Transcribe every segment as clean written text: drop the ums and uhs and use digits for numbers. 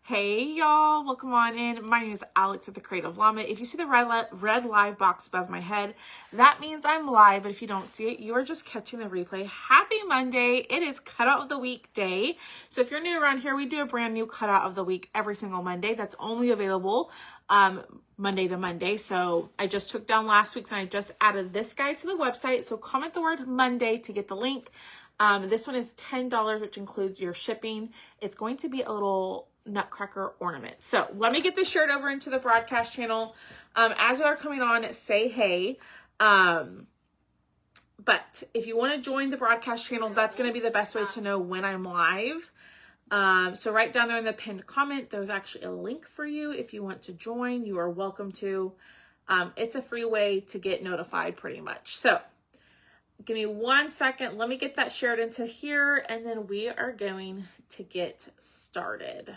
Hey y'all, welcome on in. My name is Alex with the Creative Llama. If you see the red live box above my head, that means I'm live, but if you don't see it, you are just catching the replay. Happy Monday. It is Cutout of the Week day. So if you're new around here, we do a brand new Cutout of the Week every single Monday. That's only available Monday to Monday. So I just took down last week's and I just added this guy to the website. So comment the word Monday to get the link. This one is $10, which includes your shipping. It's going to be a little nutcracker ornament. So let me get this shirt over into the broadcast channel. As you are coming on, say hey. But if you want to join the broadcast channel, that's going to be the best way to know when I'm live. So right down there in the pinned comment, there's actually a link for you. If you want to join, you are welcome to. It's a free way to get notified pretty much. So give me 1 second. Let me get that shared into here, and then we are going to get started.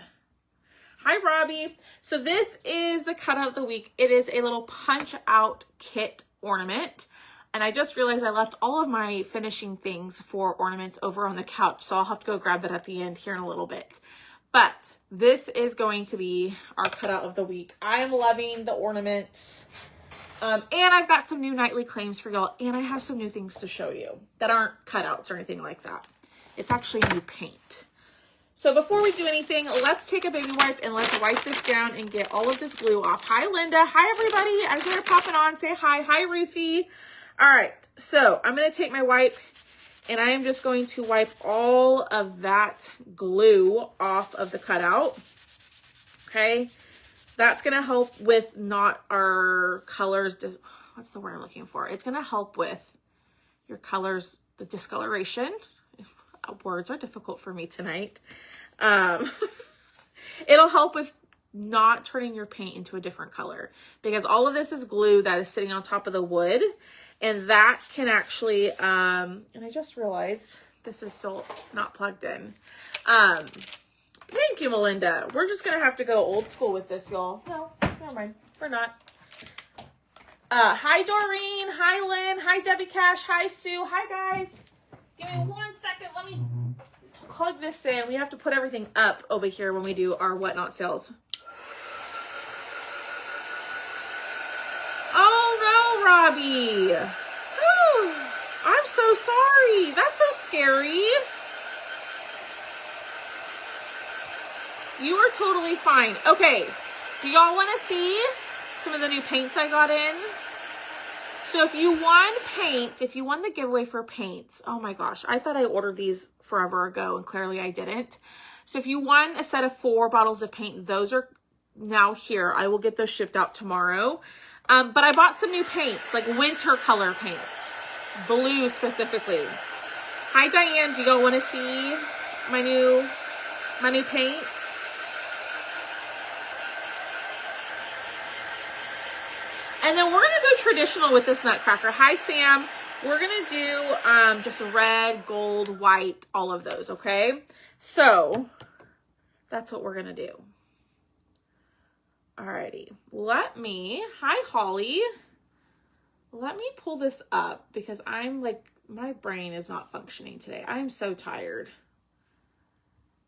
Hi, Robbie. So this is the Cutout of the Week. It is a little punch out kit ornament. And I just realized I left all of my finishing things for ornaments over on the couch. So I'll have to go grab that at the end here in a little bit. But this is going to be our Cutout of the Week. I am loving the ornaments. And I've got some new nightly claims for y'all. And I have some new things to show you that aren't cutouts or anything like that. It's actually new paint. So before we do anything, let's take a baby wipe and let's wipe this down and get all of this glue off. Hi, Linda. Hi, everybody. As you're popping on, say hi. Hi, Ruthie. All right. So I'm going to take my wipe and I am just going to wipe all of that glue off of the cutout. Okay. That's going to help with not our colors. What's the word I'm looking for? It's going to help with your colors, the discoloration. Words are difficult for me tonight. It'll help with not turning your paint into a different color because all of this is glue that is sitting on top of the wood, and that can actually, and I just realized this is still not plugged in. Thank you, Melinda. We're just going to have to go old school with this, y'all. No, never mind. We're not. Hi, Doreen. Hi, Lynn. Hi, Debbie Cash. Hi, Sue. Hi, guys. Give me 1 second. Let me plug this in. We have to put everything up over here when we do our whatnot sales. Oh, no, Robbie. Oh, I'm so sorry. That's so scary. You are totally fine. Okay. Do y'all want to see some of the new paints I got in? So if you won paint, if you won the giveaway for paints, oh my gosh, I thought I ordered these forever ago and clearly I didn't. So if you won a set of 4 bottles of paint, those are now here. I will get those shipped out tomorrow. But I bought some new paints, like winter color paints, blue specifically. Hi, Diane. Do y'all want to see my new paints? And then we're going to go traditional with this nutcracker. Hi, Sam. We're going to do just red, gold, white, all of those, okay? So that's what we're going to do. Alrighty. Hi, Holly. Let me pull this up because I'm like, my brain is not functioning today. I'm so tired.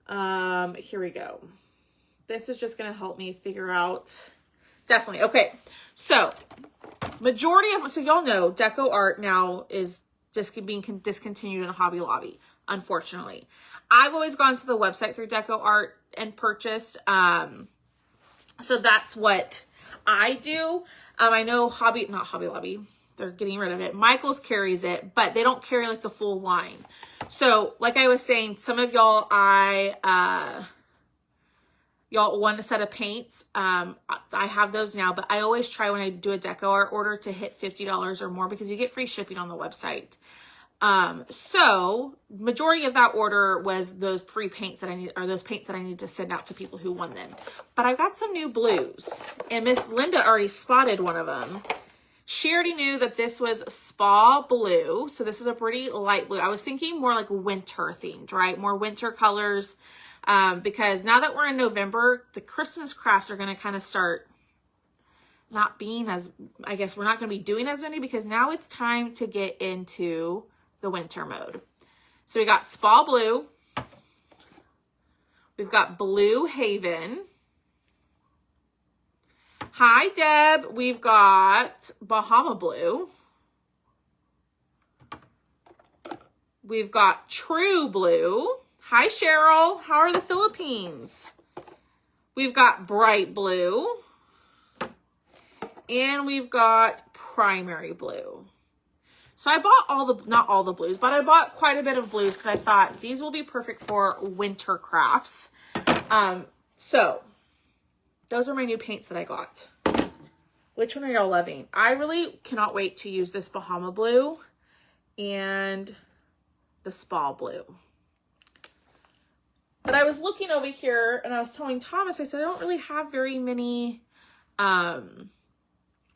Here we go. This is just going to help me figure out. Definitely. Okay. So so y'all know Deco Art now is being discontinued in Hobby Lobby, unfortunately. I've always gone to the website through Deco Art and purchased. So that's what I do. I know not Hobby Lobby. They're getting rid of it. Michael's carries it, but they don't carry like the full line. So like I was saying, some of y'all, y'all want a set of paints. I have those now, but I always try when I do a Deco Art order to hit $50 or more because you get free shipping on the website. So majority of that order was those free paints that I need, or those paints that I need to send out to people who won them. But I've got some new blues and Miss Linda already spotted one of them. She already knew that this was Spa Blue. So this is a pretty light blue. I was thinking more like winter themed, right? More winter colors. Because now that we're in November, the Christmas crafts are going to kind of start not being as, I guess we're not going to be doing as many because now it's time to get into the winter mode. So we got Spa Blue, We've got Blue Haven. Hi, Deb. We've got Bahama Blue. We've got True Blue. Hi, Cheryl. How are the Philippines? We've got Bright Blue. And we've got Primary Blue. So I bought not all the blues, but I bought quite a bit of blues because I thought these will be perfect for winter crafts. So those are my new paints that I got. Which one are y'all loving? I really cannot wait to use this Bahama Blue and the Spa Blue. But I was looking over here and I was telling Thomas, I said, I don't really have very many, I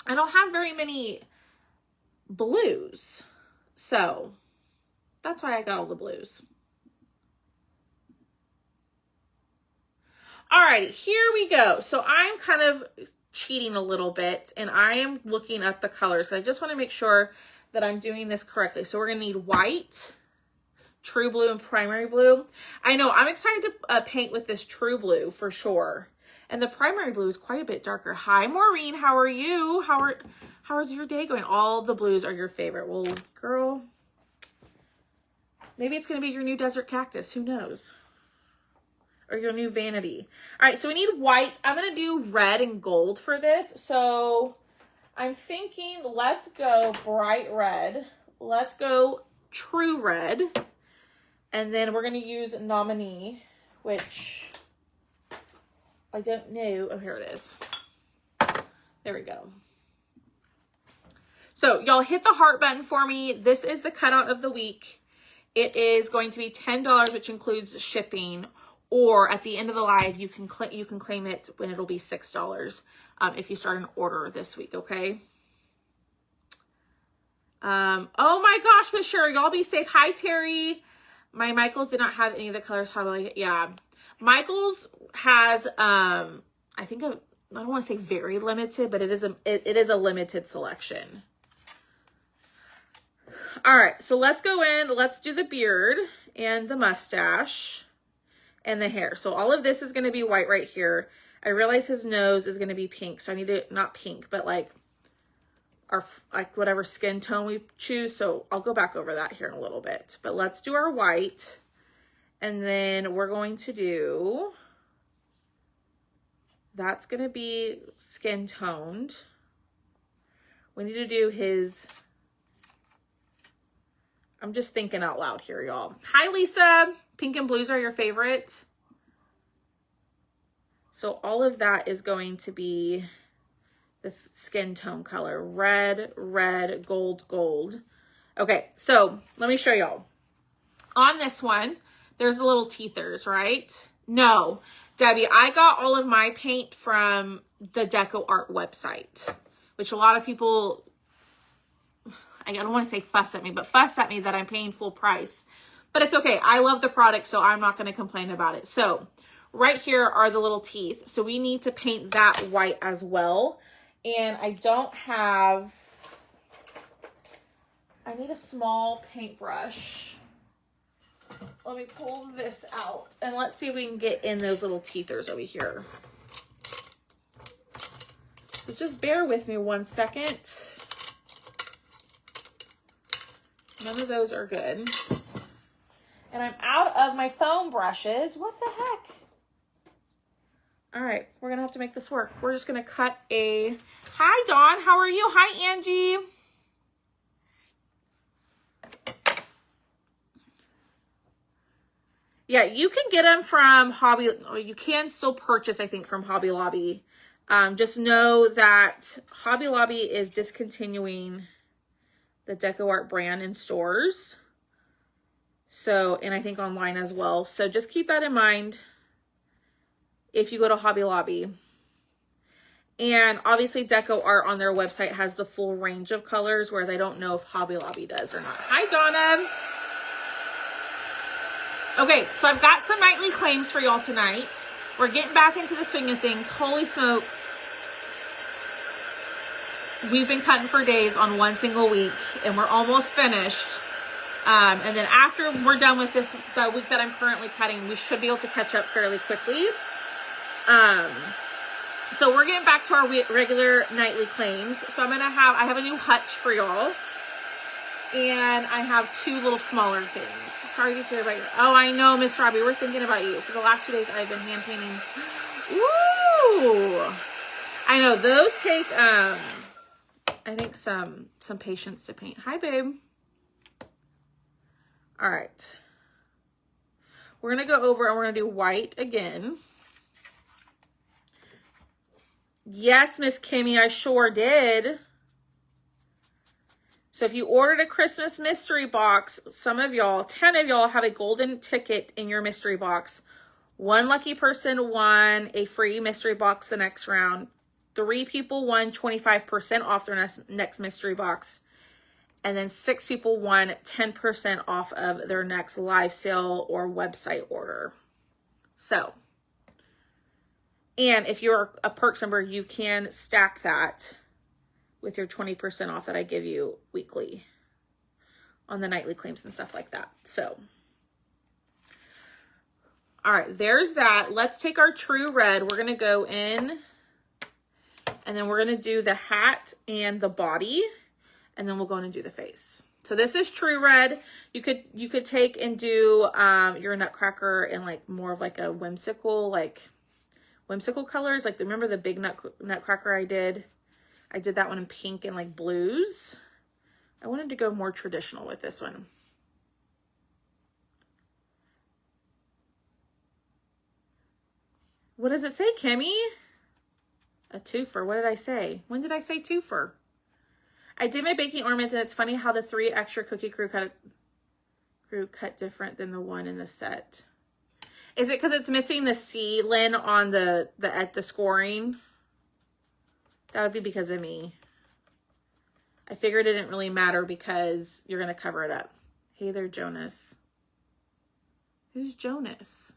don't have very many blues. So that's why I got all the blues. Alrighty, here we go. So I'm kind of cheating a little bit and I am looking up the colors. So I just want to make sure that I'm doing this correctly. So we're going to need white, True Blue, and Primary Blue. I know I'm excited to paint with this True Blue for sure. And the Primary Blue is quite a bit darker. Hi, Maureen. How are you? How is your day going? All the blues are your favorite. Well, girl, maybe it's going to be your new desert cactus. Who knows? Or your new vanity. All right, so we need white. I'm going to do red and gold for this. So I'm thinking let's go bright red. Let's go true red. And then we're going to use nominee, which I don't know. Oh, here it is. There we go. So y'all hit the heart button for me. This is the cutout of the week. It is going to be $10, which includes shipping. Or at the end of the live, you can claim it when it'll be $6 if you start an order this week, okay? Oh my gosh, Miss Sherry, y'all be safe. Hi, Terry. My Michaels did not have any of the colors. How do I? Yeah, Michaels has I think I don't want to say very limited, but it is a limited selection. All right, so let's go in. Let's do the beard and the mustache. And the hair. So all of this is going to be white right here. I realize his nose is going to be pink. So I need to, not pink, but like whatever skin tone we choose. So I'll go back over that here in a little bit. But let's do our white. And then we're going to do, that's going to be skin toned. We need to do his, I'm just thinking out loud here, y'all. Hi, Lisa. Pink and blues are your favorite. So all of that is going to be the skin tone color. Red, red, gold, gold. Okay, so let me show y'all. On this one, there's the little teethers, right? No, Debbie, I got all of my paint from the Deco Art website, which a lot of people, I don't want to say fuss at me, but fuss at me that I'm paying full price. But it's okay. I love the product, so I'm not going to complain about it. So right here are the little teeth. So we need to paint that white as well. And I don't have, I need a small paintbrush. Let me pull this out and let's see if we can get in those little teethers over here. So just bear with me 1 second. None of those are good. And I'm out of my foam brushes. What the heck? All right, we're gonna have to make this work. We're just gonna cut a, hi Dawn, how are you? Hi Angie. Yeah, you can get them from Hobby, or you can still purchase, I think, from Hobby Lobby. Just know that Hobby Lobby is discontinuing the Deco Art brand in stores. So, and I think online as well. So just keep that in mind if you go to Hobby Lobby. And obviously Deco Art on their website has the full range of colors, whereas I don't know if Hobby Lobby does or not. Hi, Donna. Okay, so I've got some nightly claims for y'all tonight. We're getting back into the swing of things. Holy smokes. We've been cutting for days on one single week, and we're almost finished. And then after we're done with this, the week that I'm currently cutting, we should be able to catch up fairly quickly. So we're getting back to our regular nightly claims. So I have a new hutch for y'all. And I have 2 little smaller things. Sorry to hear about you. Oh, I know, Miss Robbie, we're thinking about you. For the last 2 days, I've been hand painting. Ooh. I know, those take, I think some patience to paint. Hi, babe. All right. We're going to go over and we're going to do white again. Yes, Miss Kimmy, I sure did. So if you ordered a Christmas mystery box, some of y'all, 10 of y'all have a golden ticket in your mystery box. 1 lucky person won a free mystery box the next round. 3 people won 25% off their next mystery box. And then 6 people won 10% off of their next live sale or website order. So, and if you're a Perks member, you can stack that with your 20% off that I give you weekly on the nightly claims and stuff like that. So, all right, there's that. Let's take our true red. We're going to go in and then we're going to do the hat and the body, and then we'll go in and do the face. So this is true red. You could take and do your nutcracker in like more of like a whimsical colors. Like remember the big nutcracker I did? I did that one in pink and like blues. I wanted to go more traditional with this one. What does it say, Kimmy? A twofer. What did I say? When did I say twofer? I did my baking ornaments, and it's funny how the 3 extra cookie crew cut different than the one in the set. Is it because it's missing the C, Lynn, on the scoring? That would be because of me. I figured it didn't really matter because you're going to cover it up. Hey there, Jonas. Who's Jonas?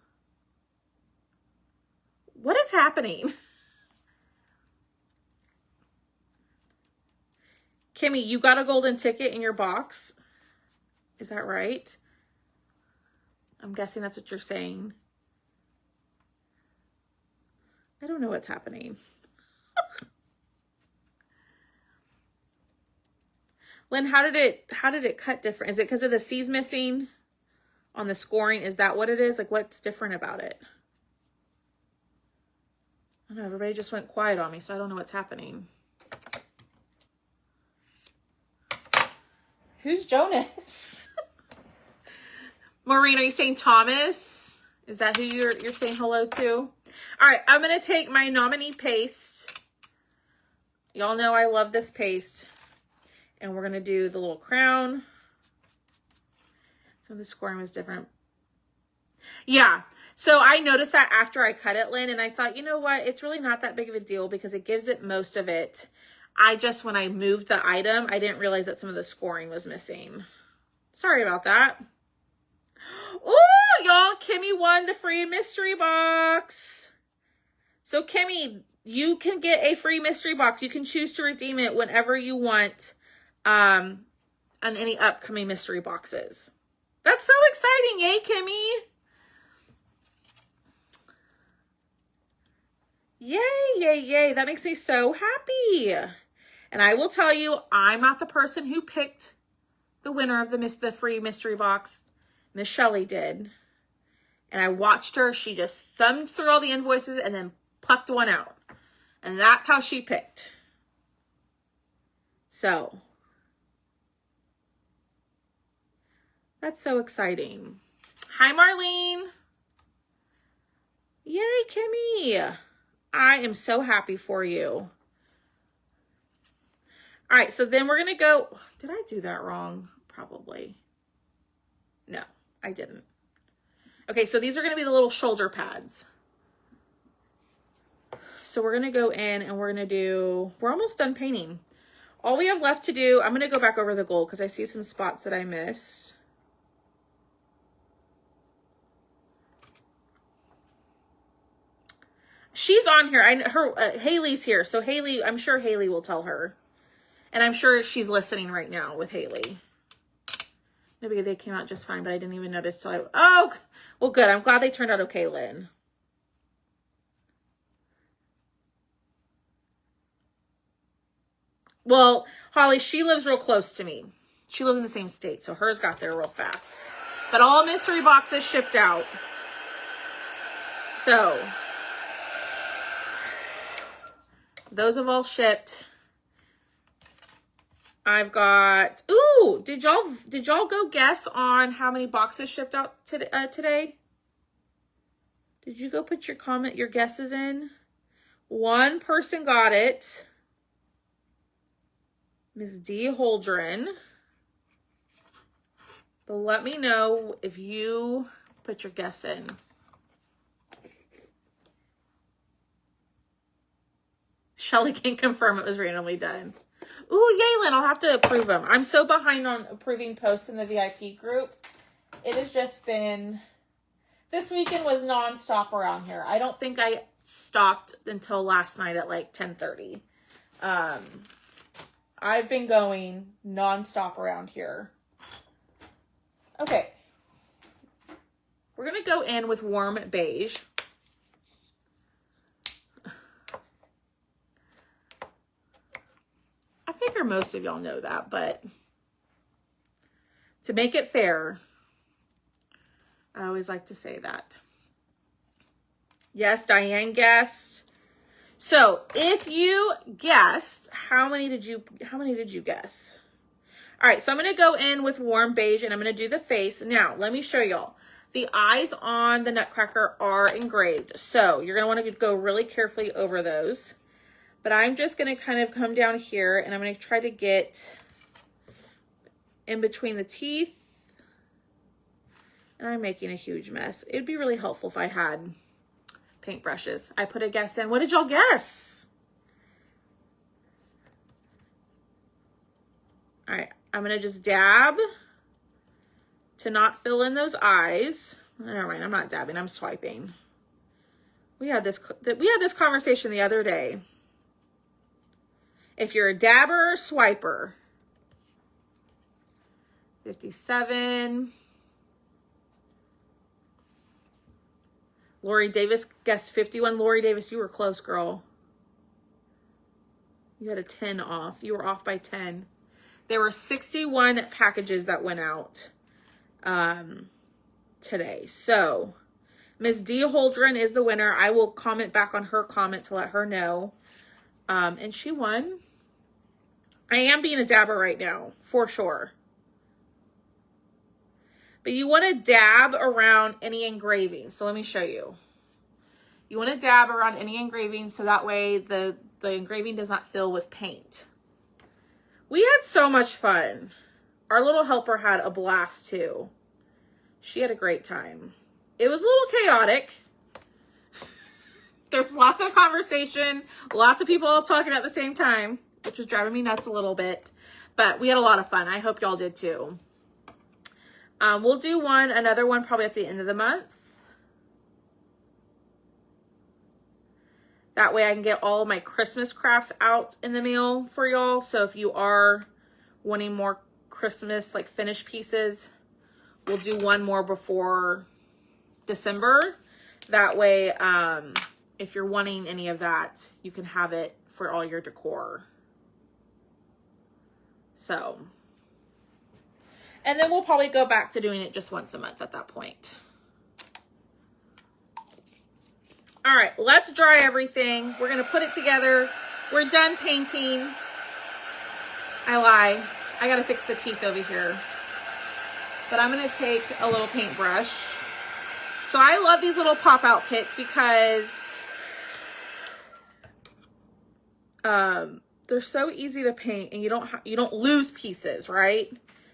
What is happening? Kimmy, you got a golden ticket in your box. Is that right? I'm guessing that's what you're saying. I don't know what's happening. Lynn, how did it cut different? Is it because of the C's missing on the scoring? Is that what it is? Like, what's different about it? I don't know, everybody just went quiet on me, so I don't know what's happening. Who's Jonas? Maureen, are you saying Thomas? Is that who you're saying hello to? All right, I'm going to take my nominee paste. Y'all know I love this paste. And we're going to do the little crown. So the scoring was different. Yeah. So I noticed that after I cut it, Lynn, and I thought, you know what? It's really not that big of a deal because it gives it most of it. When I moved the item, I didn't realize that some of the scoring was missing. Sorry about that. Ooh, y'all, Kimmy won the free mystery box. So Kimmy, you can get a free mystery box. You can choose to redeem it whenever you want on any upcoming mystery boxes. That's so exciting. Yay, Kimmy. Yay, yay, yay. That makes me so happy. And I will tell you, I'm not the person who picked the winner of the free mystery box. Miss Shelley did. And I watched her. She just thumbed through all the invoices and then plucked one out. And that's how she picked. So, that's so exciting. Hi, Marlene. Yay, Kimmy. I am so happy for you. All right, so then we're going to go. Did I do that wrong? Probably. No, I didn't. Okay, so these are going to be the little shoulder pads. So we're going to go in and we're going to do, we're almost done painting. All we have left to do, I'm going to go back over the gold because I see some spots that I missed. She's on here. Haley's here. So Haley, I'm sure Haley will tell her. And I'm sure she's listening right now with Haley. Maybe they came out just fine, but I didn't even notice till oh, well, good. I'm glad they turned out okay, Lynn. Well, Holly, she lives real close to me. She lives in the same state, so hers got there real fast. But all mystery boxes shipped out. So, those have all shipped. I've got, ooh, did y'all go guess on how many boxes shipped out today? Did you go put your guesses in? One person got it. Ms. D. Holdren. But let me know if you put your guess in. Shelly can confirm it was randomly done. Ooh, yay, Lynn, I'll have to approve them. I'm so behind on approving posts in the VIP group. It has just been, this weekend was nonstop around here. I don't think I stopped until last night at like 10:30. I've been going nonstop around here. Okay. We're going to go in with warm beige. I figure most of y'all know that, but to make it fair, I always like to say that. Yes, Diane guessed. So if you guessed, how many did you guess? All right, so I'm going to go in with warm beige and I'm going to do the face. Now, let me show y'all. The eyes on the Nutcracker are engraved. So you're going to want to go really carefully over those. But I'm just going to kind of come down here and I'm going to try to get in between the teeth. And I'm making a huge mess. It'd be really helpful if I had paintbrushes. I put a guess in. What did y'all guess? All right, I'm going to just dab to not fill in those eyes. All right, I'm not dabbing, I'm swiping. We had this conversation the other day. If you're a dabber or swiper. 57. Lori Davis guessed 51. Lori Davis, you were close, girl. You had a 10 off. You were off by 10. There were 61 packages that went out today. So, Ms. D. Holdren is the winner. I will comment back on her comment to let her know. And she won. I am being a dabber right now, for sure. But you want to dab around any engraving. So let me show you. You want to dab around any engraving so that way the engraving does not fill with paint. We had so much fun. Our little helper had a blast too. She had a great time. It was a little chaotic. There's lots of conversation, lots of people talking at the same time, which was driving me nuts a little bit. But we had a lot of fun. I hope y'all did too. We'll do another one probably at the end of the month. That way I can get all of my Christmas crafts out in the mail for y'all. So if you are wanting more Christmas like finished pieces, we'll do one more before December. That way, if you're wanting any of that, you can have it for all your decor. So, and then we'll probably go back to doing it just once a month at that point. All right, let's dry everything. We're gonna put it together. We're done painting. I lie. I gotta fix the teeth over here. But I'm gonna take a little paintbrush. So I love these little pop-out kits because they're so easy to paint and you don't lose pieces, right?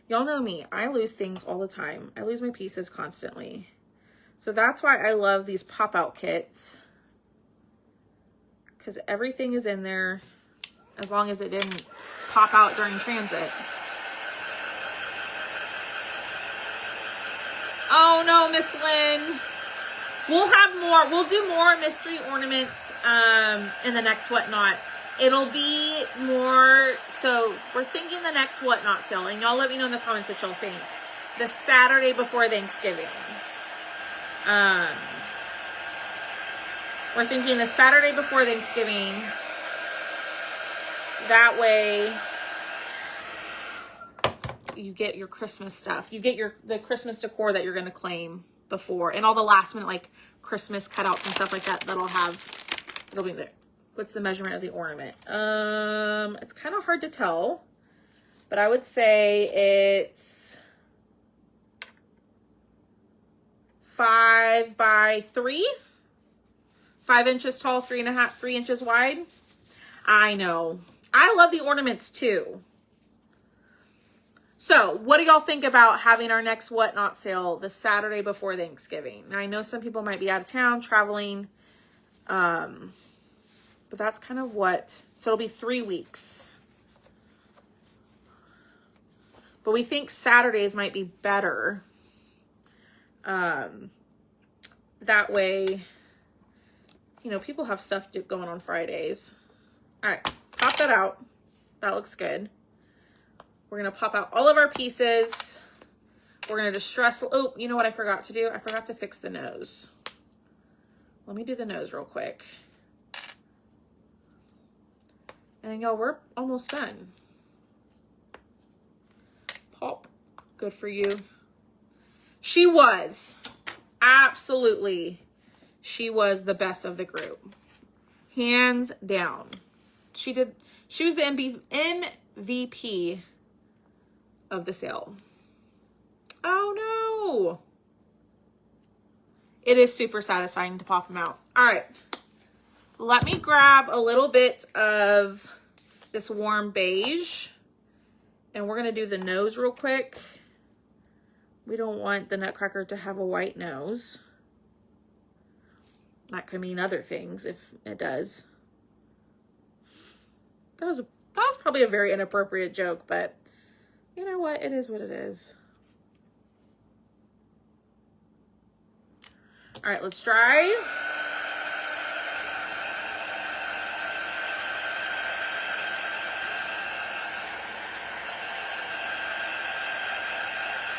Y'all know me. I lose things all the time. I lose my pieces constantly. So that's why I love these pop-out kits. Because everything is in there as long as it didn't pop out during transit. Oh no, Miss Lynn. We'll have more. We'll do more mystery ornaments in the next Whatnot. It'll be more, so we're thinking the next Whatnot sale, and y'all let me know in the comments what y'all think. the Saturday before Thanksgiving. We're thinking the Saturday before Thanksgiving. That way you get your Christmas stuff. You get the Christmas decor that you're going to claim before, and all the last minute like Christmas cutouts and stuff like that it'll be there. What's the measurement of the ornament? It's kind of hard to tell, but I would say it's 5 by 3, 5 inches tall, 3.5, 3 inches wide. I know. I love the ornaments too. So what do y'all think about having our next Whatnot sale the Saturday before Thanksgiving? Now, I know some people might be out of town traveling, but that's kind of what, so it'll be 3 weeks. But we think Saturdays might be better. That way, you know, people have stuff going on Fridays. All right, pop that out. That looks good. We're going to pop out all of our pieces. We're going to distress. Oh, you know what I forgot to do? I forgot to fix the nose. Let me do the nose real quick. And then, y'all, we're almost done. Pop. Good for you. She was. Absolutely. She was the best of the group. Hands down. She was the MVP of the sale. Oh no. It is super satisfying to pop them out. All right. Let me grab a little bit of this warm beige, and we're going to do the nose real quick. We don't want the Nutcracker to have a white nose. That could mean other things if it does. That was probably a very inappropriate joke, but you know what? It is what it is. All right, let's dry.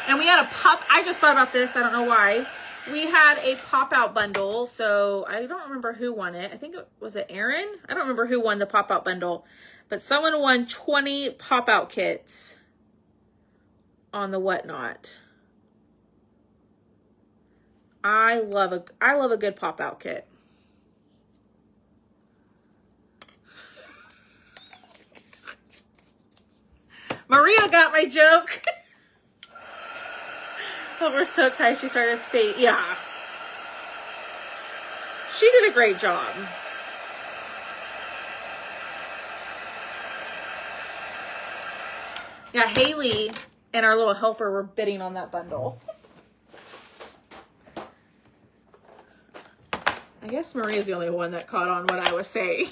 And we had a pop, I just thought about this, I don't know why. We had a pop-out bundle, so I don't remember who won it. I think was it Aaron? I don't remember who won the pop-out bundle, but someone won 20 pop-out kits on the Whatnot. I love a good pop-out kit. Maria got my joke. Oh, we're so excited she started yeah. She did a great job. Yeah, Haley and our little helper were bidding on that bundle. I guess Maria's the only one that caught on what I was saying.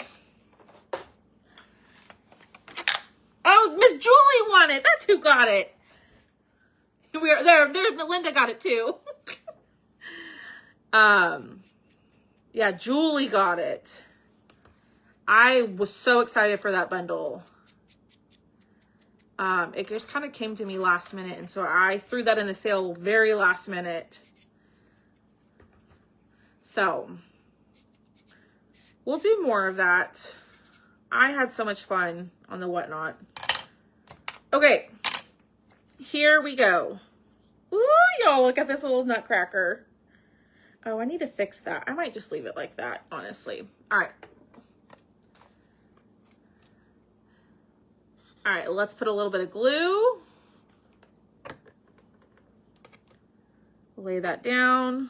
Oh, Miss Julie won it. That's who got it. We are there. Melinda got it too. Yeah, Julie got it. I was so excited for that bundle. It just kind of came to me last minute, and so I threw that in the sale very last minute. So we'll do more of that. I had so much fun on the Whatnot. Okay. Here we go. Ooh, y'all, look at this little Nutcracker. Oh, I need to fix that. I might just leave it like that, honestly. All right. All right, let's put a little bit of glue. Lay that down.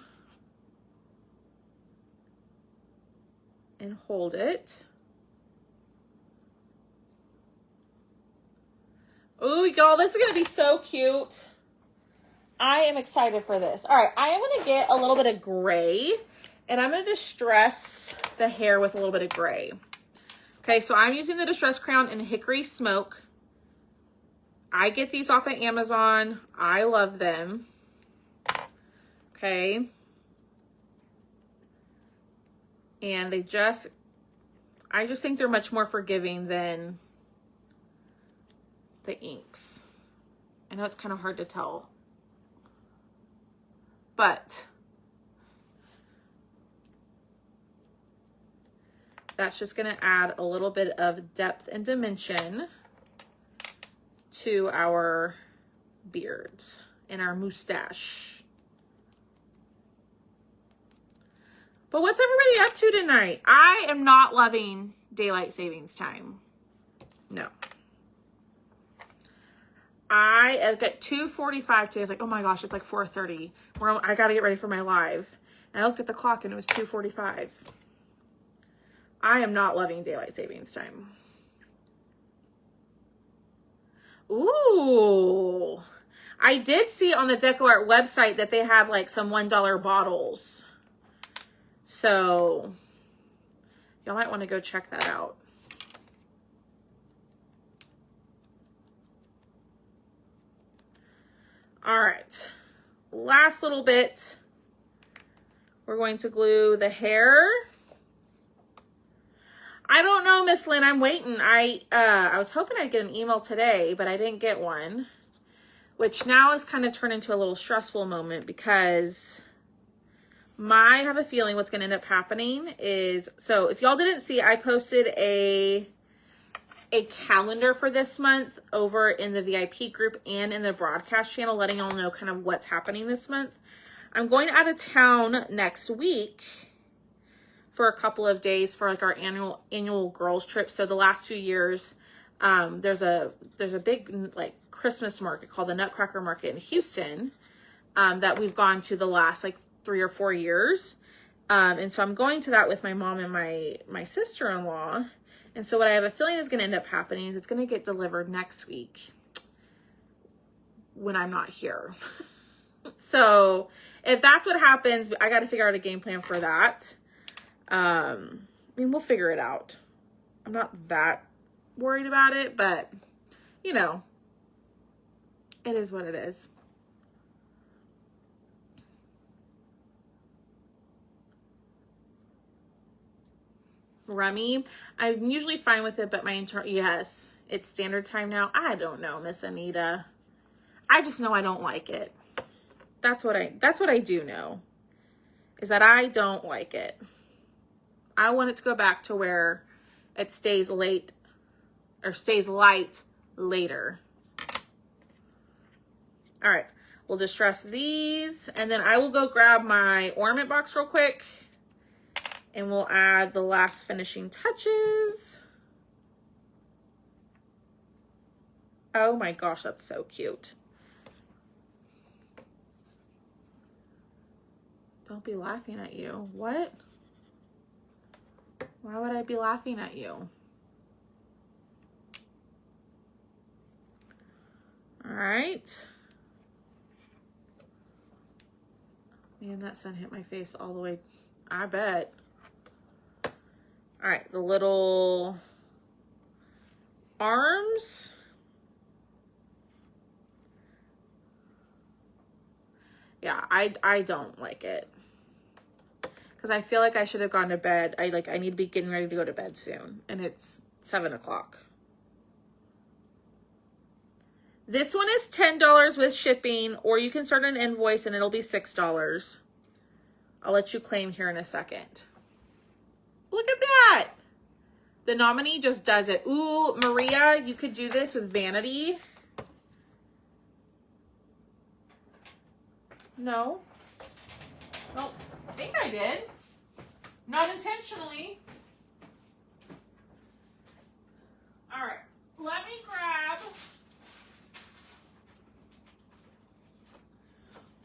And hold it. Oh, y'all, this is going to be so cute. I am excited for this. All right, I am going to get a little bit of gray, and I'm going to distress the hair with a little bit of gray. Okay, so I'm using the Distress Crown in Hickory Smoke. I get these off of Amazon. I love them. Okay. And I just think they're much more forgiving than the inks. I know it's kind of hard to tell. but that's just going to add a little bit of depth and dimension to our beards and our mustache. But what's everybody up to tonight? I am not loving daylight savings time. No. I got 2:45 today. I was like, oh my gosh, it's like 4:30. I got to get ready for my live. And I looked at the clock and it was 2:45. I am not loving daylight savings time. Ooh. I did see on the DecoArt website that they had like some $1 bottles. So y'all might want to go check that out. All right, last little bit. We're going to glue the hair. I don't know, Miss Lynn, I'm waiting. I was hoping I'd get an email today, but I didn't get one, which now has kind of turned into a little stressful moment because I have a feeling what's going to end up happening is, so if y'all didn't see, I posted a calendar for this month over in the VIP group and in the broadcast channel, letting y'all know kind of what's happening this month. I'm going out of town next week for a couple of days for like our annual girls trip. So the last few years, there's a big like Christmas market called the Nutcracker Market in Houston, that we've gone to the last like 3 or 4 years. And so I'm going to that with my mom and my sister-in-law. And so what I have a feeling is going to end up happening is it's going to get delivered next week when I'm not here. So if that's what happens, I got to figure out a game plan for that. I mean, we'll figure it out. I'm not that worried about it, but you know, it is what it is. Rummy, I'm usually fine with it, but yes, it's standard time now. I don't know, Miss Anita. I just know I don't like it. That's what I do know, is that I don't like it. I want it to go back to where it stays late or stays light later. All right, we'll distress these and then I will go grab my ornament box real quick and we'll add the last finishing touches. Oh my gosh, that's so cute. Don't be laughing at you. What? Why would I be laughing at you? All right. Man, that sun hit my face all the way. I bet. All right, the little arms. Yeah, I don't like it. Because I feel like I should have gone to bed. I need to be getting ready to go to bed soon. And it's 7 o'clock. This one is $10 with shipping, or you can start an invoice and it'll be $6. I'll let you claim here in a second. Look at that. The nominee just does it. Ooh, Maria, you could do this with vanity. No. Oh, I think I did. Not intentionally. All right, let me grab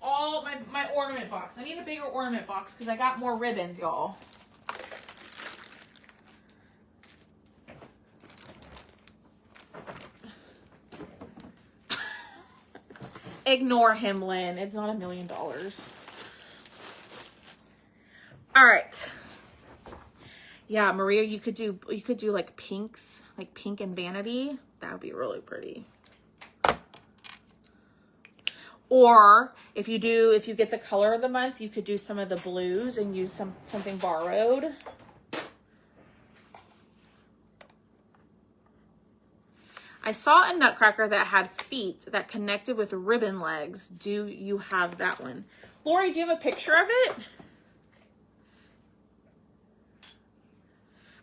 all my ornament box. I need a bigger ornament box because I got more ribbons, y'all. Ignore him, Lynn. It's not $1 million. All right. Yeah, Maria, you could do like pinks, like pink and vanity. That would be really pretty. Or if you get the color of the month, you could do some of the blues and use something borrowed. I saw a nutcracker that had feet that connected with ribbon legs. Do you have that one? Lori, do you have a picture of it?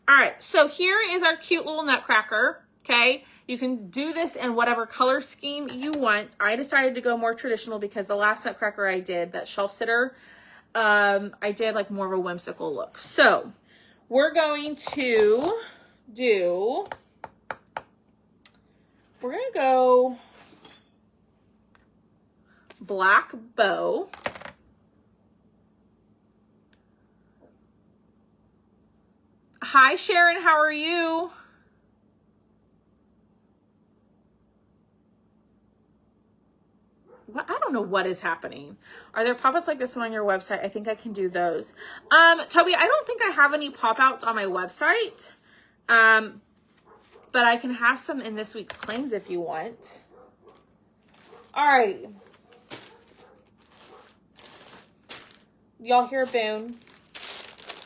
All right, so here is our cute little nutcracker, okay? You can do this in whatever color scheme you want. I decided to go more traditional because the last nutcracker I did, that shelf sitter, I did like more of a whimsical look. So we're going to do, we're gonna go black bow. Hi, Sharon, how are you? I don't know what is happening. Are there pop-outs like this one on your website? I think I can do those. Toby, I don't think I have any pop-outs on my website. But I can have some in this week's claims if you want. All right. Y'all hear Boone?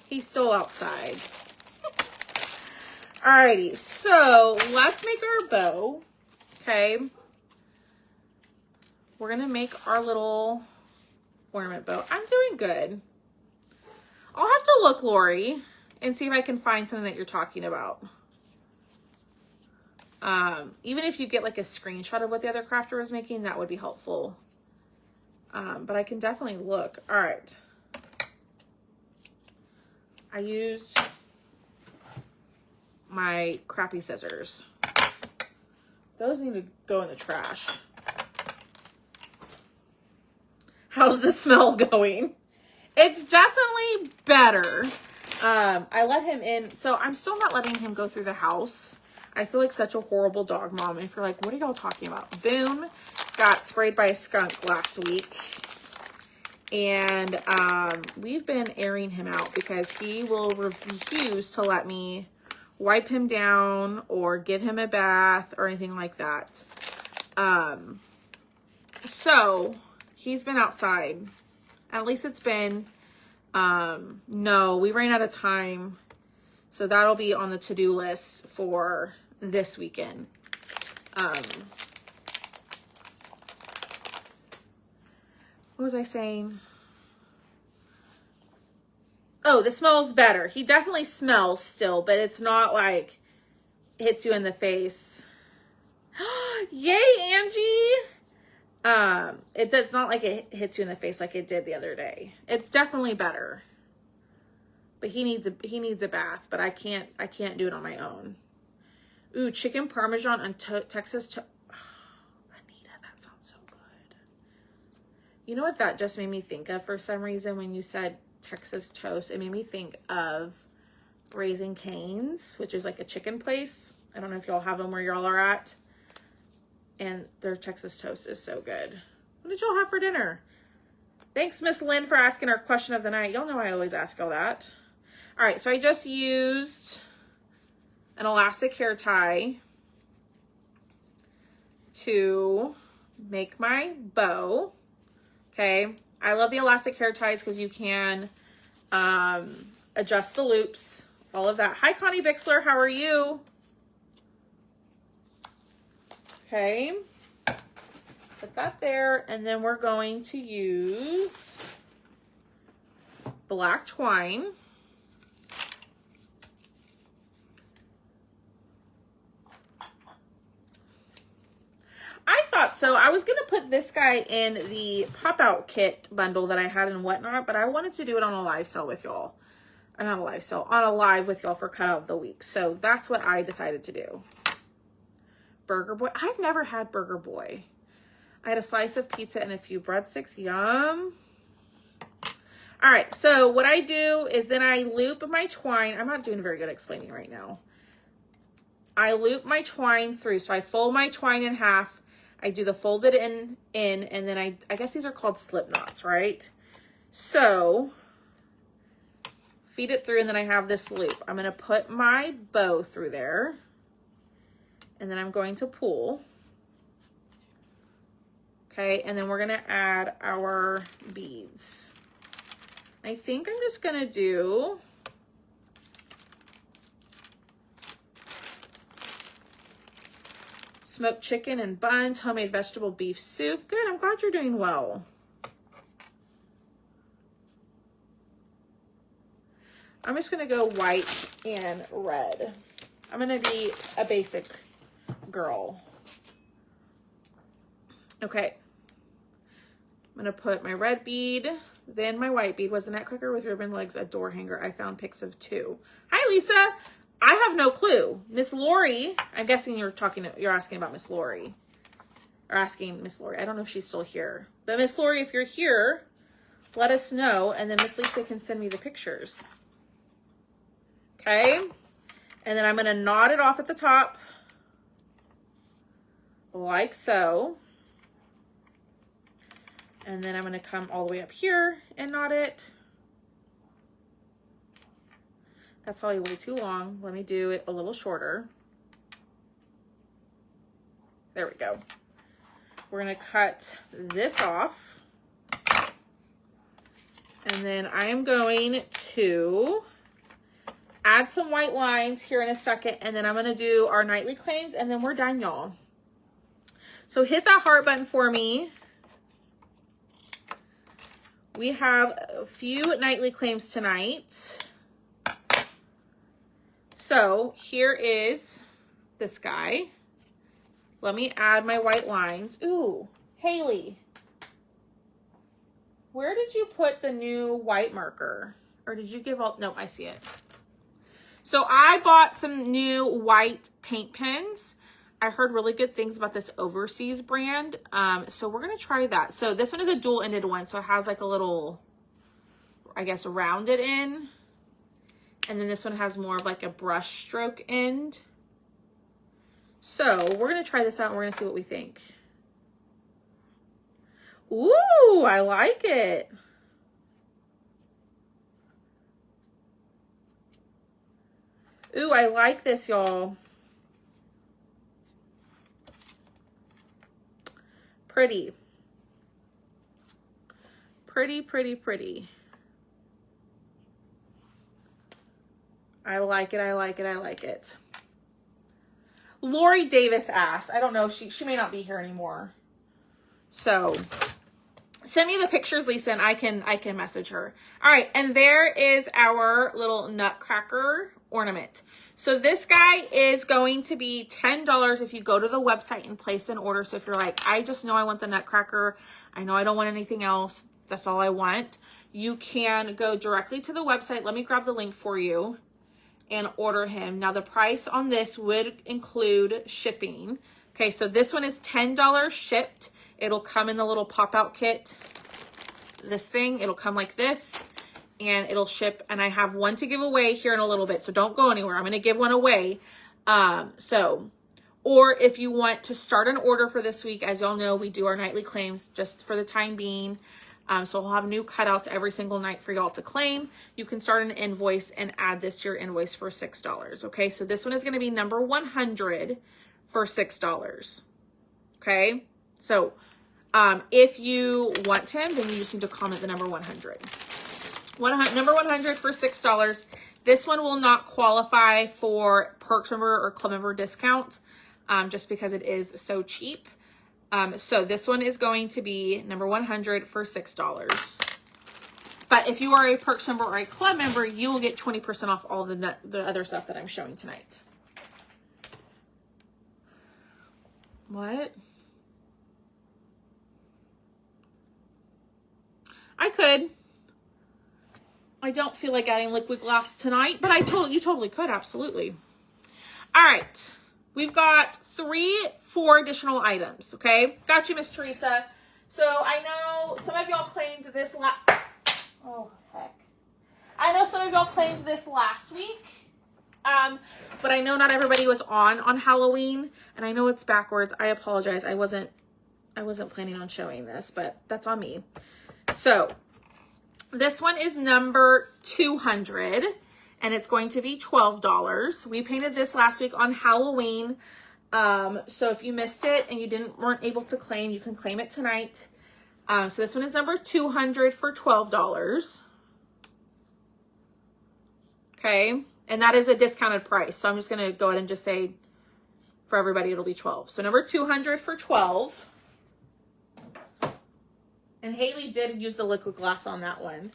He's still outside. Alrighty, so let's make our bow, okay? We're gonna make our little ornament bow. I'm doing good. I'll have to look, Lori, and see if I can find something that you're talking about. Even if you get like a screenshot of what the other crafter was making, that would be helpful. But I can definitely look. All right. I used my crappy scissors. Those need to go in the trash. How's the smell going? It's definitely better. I let him in. So I'm still not letting him go through the house. I feel like such a horrible dog mom. And if you're like, what are y'all talking about? Boone got sprayed by a skunk last week. And we've been airing him out because he will refuse to let me wipe him down or give him a bath or anything like that. So he's been outside. At least it's been, no, we ran out of time. So that'll be on the to-do list for this weekend. What was I saying? Oh, the smell's better. He definitely smells still, but it's not like hits you in the face. Yay, Angie! It does not like it hits you in the face like it did the other day. It's definitely better. But he needs a bath, but I can't do it on my own. Ooh, chicken parmesan on Texas toast. Oh, Anita, that sounds so good. You know what that just made me think of for some reason when you said Texas toast? It made me think of Raising Cane's, which is like a chicken place. I don't know if y'all have them where y'all are at. And their Texas toast is so good. What did y'all have for dinner? Thanks, Miss Lynn, for asking our question of the night. Y'all know I always ask all that. All right, so I just used an elastic hair tie to make my bow. Okay, I love the elastic hair ties because you can adjust the loops, all of that. Hi, Connie Bixler, how are you? Okay, put that there, and then we're going to use black twine. I thought so. I was going to put this guy in the pop-out kit bundle that I had and whatnot, but I wanted to do it on a live sale with y'all. Or not a live sale, on a live with y'all for Cutout of the Week. So that's what I decided to do. Burger Boy. I've never had Burger Boy. I had a slice of pizza and a few breadsticks. Yum. All right. So what I do is then I loop my twine. I'm not doing very good explaining right now. I loop my twine through. So I fold my twine in half. I do the folded in, and then I guess these are called slip knots, right? So feed it through, and then I have this loop. I'm going to put my bow through there, and then I'm going to pull. Okay, and then we're going to add our beads. I think I'm just going to do Smoked chicken and buns, homemade vegetable beef soup. Good, I'm glad you're doing well. I'm just gonna go white and red. I'm gonna be a basic girl. Okay. I'm gonna put my red bead, then my white bead. Was the nutcracker with ribbon legs a door hanger? I found pics of 2. Hi, Lisa. I have no clue. Miss Lori, I'm guessing you're asking about Miss Lori. Or asking Miss Lori. I don't know if she's still here. But Miss Lori, if you're here, let us know, and then Miss Lisa can send me the pictures. Okay? And then I'm gonna knot it off at the top. Like so. And then I'm gonna come all the way up here and knot it. That's probably way too long. Let me do it a little shorter. There we go. We're gonna cut this off. And then I am going to add some white lines here in a second, and then I'm gonna do our nightly claims, and then we're done, y'all. So hit that heart button for me. We have a few nightly claims tonight. So here is this guy. Let me add my white lines. Ooh, Haley, where did you put the new white marker? Or did you give all, no, I see it. So I bought some new white paint pens. I heard really good things about this Overseas brand. So we're gonna try that. So this one is a dual-ended one. So it has like a little, I guess, rounded end. And then this one has more of like a brush stroke end. So we're gonna try this out and we're gonna see what we think. Ooh, I like it. Ooh, I like this, y'all. Pretty. Pretty, pretty, pretty. I like it, I like it, I like it. Lori Davis asked, I don't know, she may not be here anymore. So send me the pictures, Lisa, and I can message her. All right, and there is our little nutcracker ornament. So this guy is going to be $10 if you go to the website and place an order. So if you're like, I just know I want the nutcracker, I know I don't want anything else, that's all I want, you can go directly to the website. Let me grab the link for you and order him. Now the price on this would include shipping. Okay, so this one is $10 shipped. It'll come in the little pop-out kit. This thing, it'll come like this and it'll ship. And I have one to give away here in a little bit, so don't go anywhere. I'm gonna give one away. Or if you want to start an order for this week, as y'all know, we do our nightly claims just for the time being. So we'll have new cutouts every single night for y'all to claim. You can start an invoice and add this to your invoice for $6. Okay, so this one is going to be number 100 for $6. Okay, so if you want him, then you just need to comment the number 100. Number 100 for $6. This one will not qualify for Perks member or club member discount, just because it is so cheap. So this one is going to be number 100 for $6. But if you are a Perks member or a club member, you will get 20% off all the other stuff that I'm showing tonight. What? I could. I don't feel like adding liquid glass tonight, but you totally could, absolutely. All right. We've got 4 additional items, okay? Got you, Miss Teresa. So I know some of y'all claimed this oh, heck. I know some of y'all claimed this last week, but I know not everybody was on Halloween, and I know it's backwards. I apologize. I wasn't planning on showing this, but that's on me. So this one is number 200. And it's going to be $12. We painted this last week on Halloween. So if you missed it and you weren't able to claim, you can claim it tonight. So this one is number 200 for $12. Okay. And that is a discounted price. So I'm just going to go ahead and just say For everybody, it'll be 12. So number 200 for 12. And Haley did use the liquid glass on that one.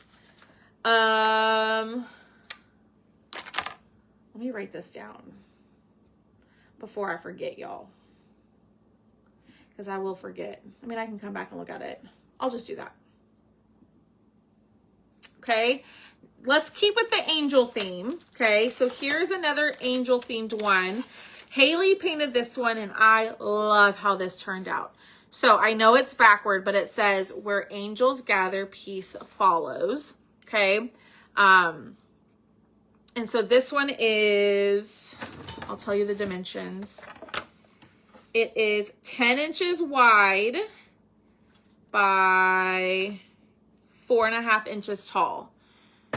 Let me write this down before I forget, y'all. Because I will forget. I mean, I can come back and look at it. I'll just do that. Okay. Let's keep with the angel theme. Okay. So here's another angel themed one. Haley painted this one and I love how this turned out. So I know it's backward, but it says where angels gather, peace follows. Okay. And so this one is, I'll tell you the dimensions. It is 10 inches wide by 4.5 inches tall.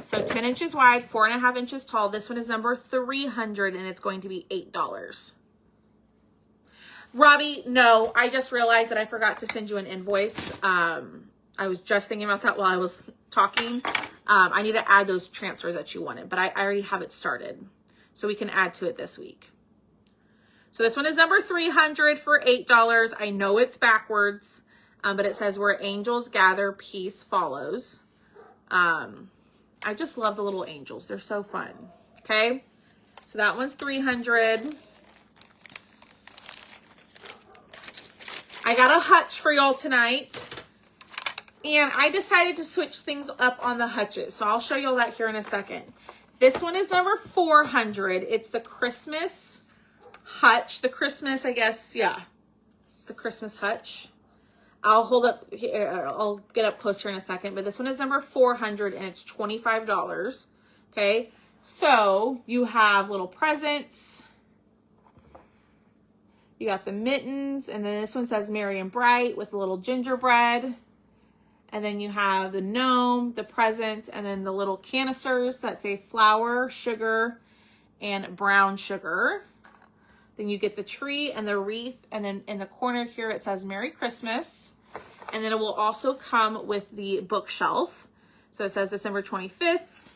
So 10 inches wide, 4.5 inches tall. This one is number 300 and it's going to be $8. Robbie, no, I just realized that I forgot to send you an invoice. I was just thinking about that while I was talking. I need to add those transfers that you wanted, but I already have it started. So we can add to it this week. So this one is number 300 for $8. I know it's backwards, but it says where angels gather, peace follows. I just love the little angels. They're so fun. Okay. So that one's 300. I got a hutch for y'all tonight. And I decided to switch things up on the hutches. So I'll show y'all that here in a second. This one is number 400. It's the Christmas hutch. The Christmas, I guess, yeah. The Christmas hutch. I'll hold up here. I'll get up close here in a second. But this one is number 400 and it's $25. Okay. So you have little presents. You got the mittens. And then this one says Merry and Bright with a little gingerbread. And then you have the gnome, the presents, and then the little canisters that say flour, sugar, and brown sugar. Then you get the tree and the wreath. And then in the corner here, it says Merry Christmas. And then it will also come with the bookshelf. So it says December 25th.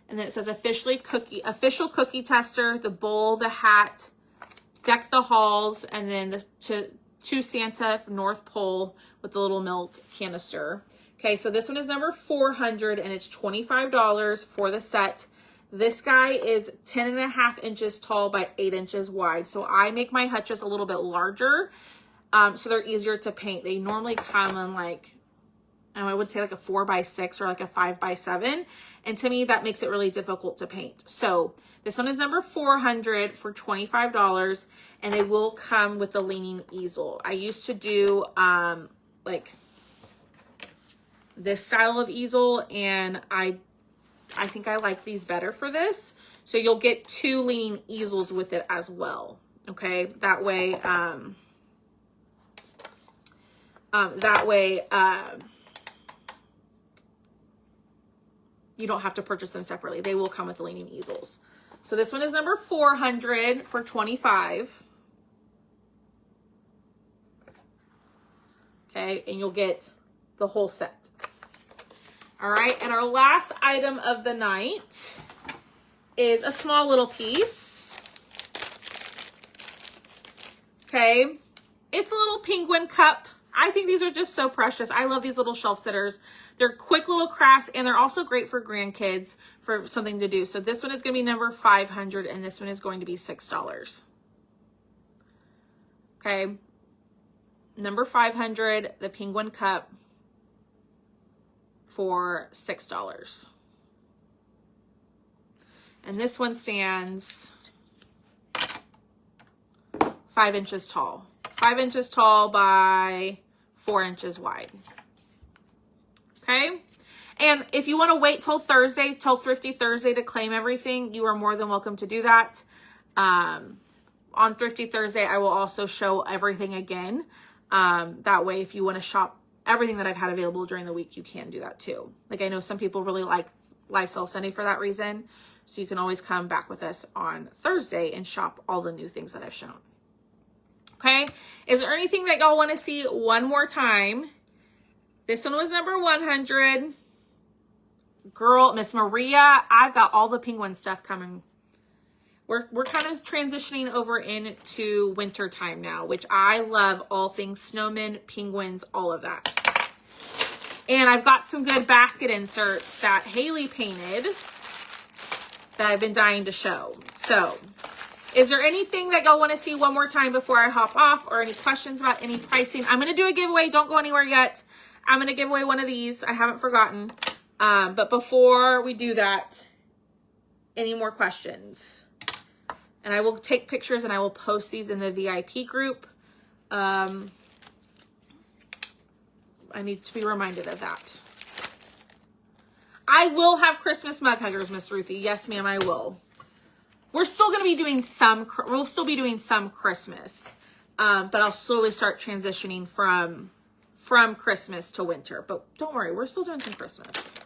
And then it says official cookie tester, the bowl, the hat, deck the halls, and then the to Santa North Pole with the little milk canister. Okay, so this one is number 400 and it's $25 for the set. This guy is 10.5 inches tall by 8 inches wide. So I make my hutches a little bit larger, so they're easier to paint. They normally come in like, I would say like a 4x6 or like a 5x7. And to me, that makes it really difficult to paint. So this one is number 400 for $25 and they will come with the leaning easel. I used to do like this style of easel and I think I like these better for this. So you'll get 2 leaning easels with it as well. Okay. That way, you don't have to purchase them separately. They will come with the leaning easels. So this one is number 400 for $25. Okay. And you'll get the whole set. All right. And our last item of the night is a small little piece. Okay. It's a little penguin cup. I think these are just so precious. I love these little shelf sitters. They're quick little crafts and they're also great for grandkids for something to do. So this one is going to be number 500 and this one is going to be $6. Okay. Number 500, the penguin cup for $6. And this one stands 5 inches tall. 5 inches tall by 4 inches wide. Okay. And if you want to wait till Thursday, till Thrifty Thursday to claim everything, you are more than welcome to do that. On Thrifty Thursday, I will also show everything again. That way, if you want to shop everything that I've had available during the week, you can do that too. Like I know some people really like Live Sale Sunday for that reason. So you can always come back with us on Thursday and shop all the new things that I've shown. Okay. Is there anything that y'all want to see one more time? This one was number 100. Girl, Miss Maria, I've got all the penguin stuff coming. We're kind of transitioning over into winter time now, which I love all things snowmen, penguins, all of that. And I've got some good basket inserts that Haley painted that I've been dying to show. So, is there anything that y'all want to see one more time before I hop off, or any questions about any pricing? I'm going to do a giveaway. Don't go anywhere yet. I'm going to give away one of these. I haven't forgotten. But before we do that, any more questions? And I will take pictures and I will post these in the VIP group. I need to be reminded of that. I will have Christmas mug huggers, Miss Ruthie. Yes, ma'am, I will. We're still going to be doing we'll still be doing some Christmas. But I'll slowly start transitioning from Christmas to winter. But don't worry, we're still doing some Christmas.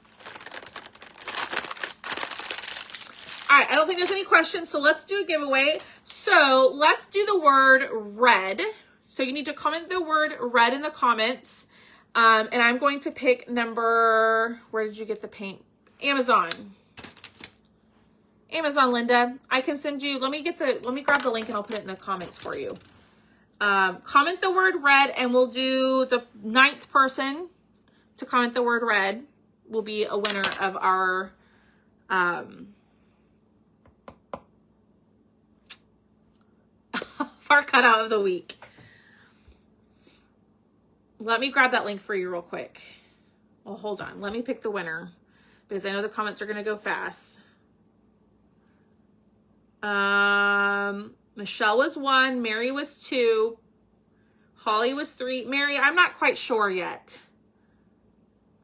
All right, I don't think there's any questions, so let's do a giveaway. So let's do the word red. So you need to comment the word red in the comments. And I'm going to pick number, where did you get the paint? Amazon. Amazon, Linda. I can send you, let me grab the link and I'll put it in the comments for you. Comment the word red, and we'll do the 9th person to comment the word red will be a winner of our, our cutout of the week. Let me grab that link for you real quick. Well, hold on. Let me pick the winner because I know the comments are going to go fast. Michelle was 1. Mary was 2. Holly was 3. Mary, I'm not quite sure yet.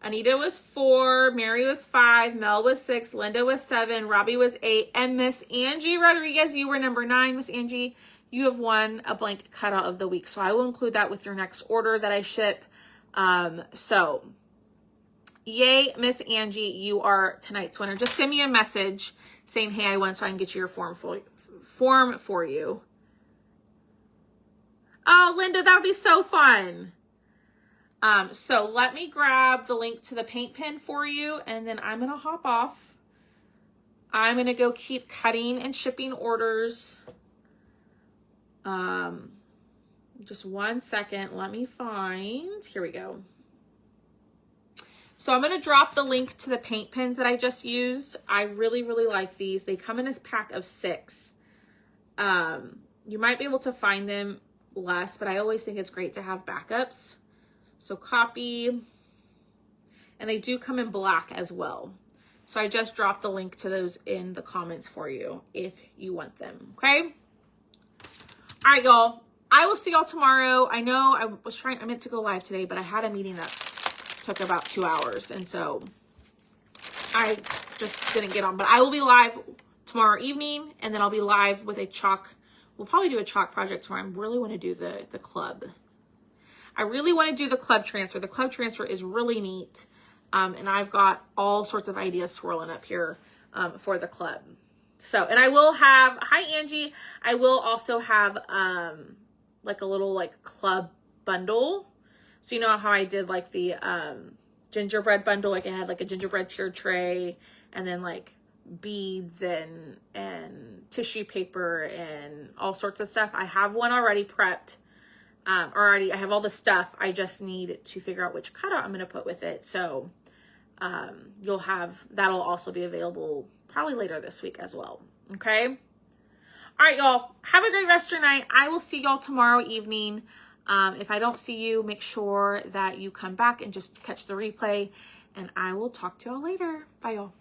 Anita was 4. Mary was 5. Mel was 6. Linda was 7. Robbie was 8. And Miss Angie Rodriguez, you were number 9. Miss Angie, you have won a blank cutout of the week. So I will include that with your next order that I ship. So yay, Miss Angie, you are tonight's winner. Just send me a message saying, hey, I won, so I can get you your form for you. Oh, Linda, that would be so fun. So let me grab the link to the paint pen for you, and then I'm going to hop off. I'm going to go keep cutting and shipping orders. Just 1 second. Let me find, here we go. So I'm going to drop the link to the paint pens that I just used. I really, really like these. They come in a pack of 6. You might be able to find them less, but I always think it's great to have backups. So copy, and they do come in black as well. So I just dropped the link to those in the comments for you if you want them. Okay. All right, y'all. I will see y'all tomorrow. I know I meant to go live today, but I had a meeting that took about 2 hours. And so I just didn't get on, but I will be live tomorrow evening, and then I'll be live with a chalk. We'll probably do a chalk project tomorrow. I really want to do the club. I really want to do the club transfer. The club transfer is really neat. And I've got all sorts of ideas swirling up here for the club. So, and I will have, hi Angie, I will also have like a little like club bundle. So you know how I did like the gingerbread bundle, like I had like a gingerbread tier tray and then like beads and tissue paper and all sorts of stuff. I have one already prepped. I have all the stuff. I just need to figure out which cutout I'm going to put with it. So you'll have, that'll also be available probably later this week as well. Okay. All right, y'all. Have a great rest of your night. I will see y'all tomorrow evening. If I don't see you, make sure that you come back and just catch the replay, and I will talk to y'all later. Bye, y'all.